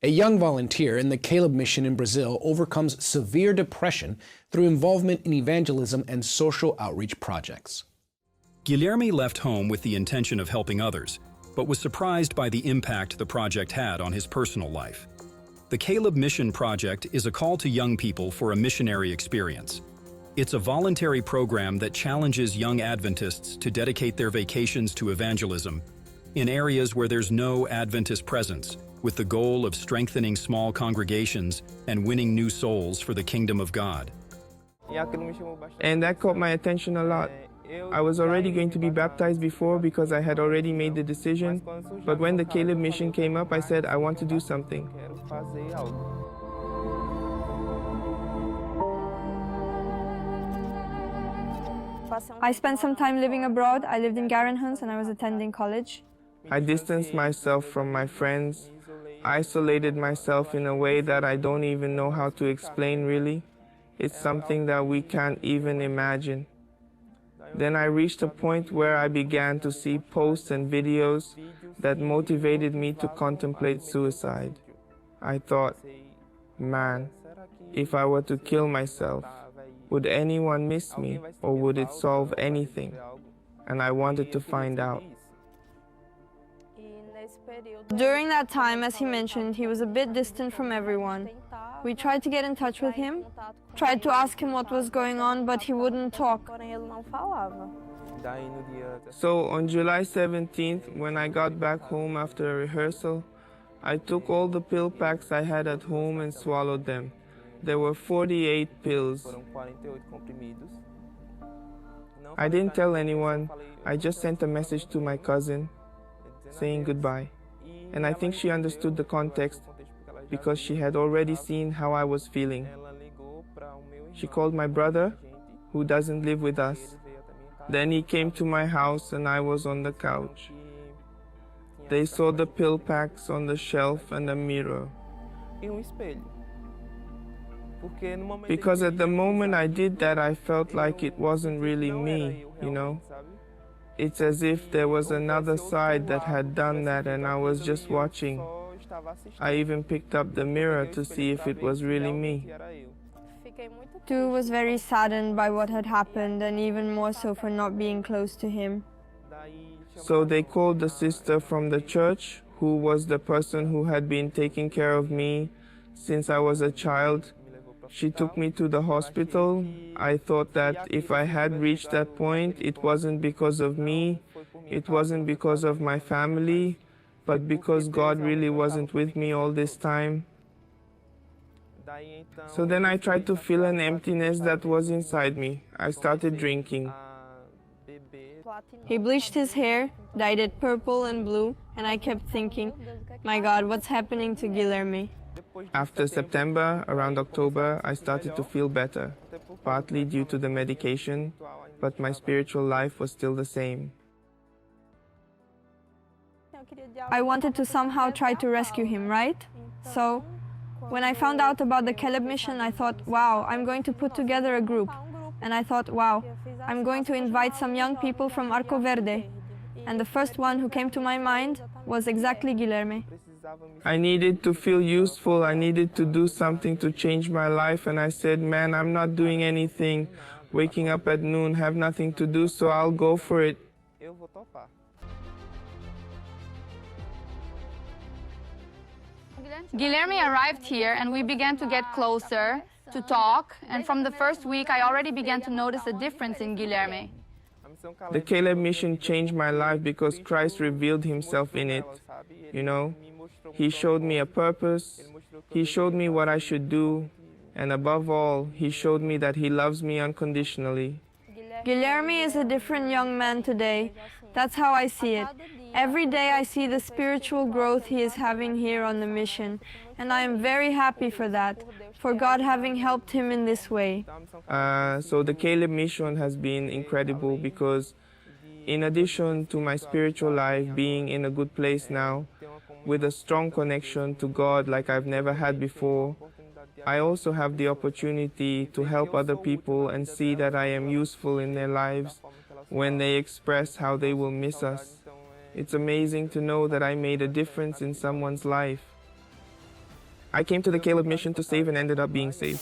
A young volunteer in the Caleb Mission in Brazil overcomes severe depression through involvement in evangelism and social outreach projects. Guilherme left home with the intention of helping others, but was surprised by the impact the project had on his personal life. The Caleb Mission Project is a call to young people for a missionary experience. It's a voluntary program that challenges young Adventists to dedicate their vacations to evangelism in areas where there's no Adventist presence, with the goal of strengthening small congregations and winning new souls for the kingdom of God. And that caught my attention a lot. I was already going to be baptized before because I had already made the decision, but when the Caleb mission came up, I said, I want to do something. I spent some time living abroad. I lived in Garanhuns and I was attending college. I distanced myself from my friends, isolated myself in a way that I don't even know how to explain really. It's something that we can't even imagine. Then I reached a point where I began to see posts and videos that motivated me to contemplate suicide. I thought, man, if I were to kill myself, would anyone miss me or would it solve anything? And I wanted to find out. During that time, as he mentioned, he was a bit distant from everyone. We tried to get in touch with him, tried to ask him what was going on, but he wouldn't talk. So on July 17th, when I got back home after a rehearsal, I took all the pill packs I had at home and swallowed them. There were 48 pills. I didn't tell anyone. I just sent a message to my cousin saying goodbye. And I think she understood the context because she had already seen how I was feeling. She called my brother, who doesn't live with us. Then he came to my house and I was on the couch. They saw the pill packs on the shelf and a mirror. Because at the moment I did that, I felt like it wasn't really me, you know? It's as if there was another side that had done that and I was just watching. I even picked up the mirror to see if it was really me. Tu was very saddened by what had happened and even more so for not being close to him. So they called the sister from the church, who was the person who had been taking care of me since I was a child. She took me to the hospital. I thought that if I had reached that point, it wasn't because of me, it wasn't because of my family, but because God really wasn't with me all this time. So then I tried to fill an emptiness that was inside me. I started drinking. He bleached his hair, dyed it purple and blue, and I kept thinking, my God, what's happening to Guilherme? After September, around October, I started to feel better, partly due to the medication, but my spiritual life was still the same. I wanted to somehow try to rescue him, right? So, when I found out about the Caleb mission, I thought, wow, I'm going to put together a group. And I thought, wow, I'm going to invite some young people from Arco Verde. And the first one who came to my mind was exactly Guilherme. I needed to feel useful. I needed to do something to change my life. And I said, man, I'm not doing anything. Waking up at noon, have nothing to do, so I'll go for it. Guilherme arrived here and we began to get closer, to talk, and from the first week I already began to notice a difference in Guilherme. The Caleb mission changed my life because Christ revealed himself in it, you know. He showed me a purpose, he showed me what I should do, and above all, he showed me that he loves me unconditionally. Guilherme is a different young man today. That's how I see it. Every day I see the spiritual growth he is having here on the mission, and I am very happy for that, for God having helped him in this way. So the Caleb mission has been incredible because in addition to my spiritual life being in a good place now, with a strong connection to God like I've never had before, I also have the opportunity to help other people and see that I am useful in their lives when they express how they will miss us. It's amazing to know that I made a difference in someone's life. I came to the Caleb mission to save and ended up being saved.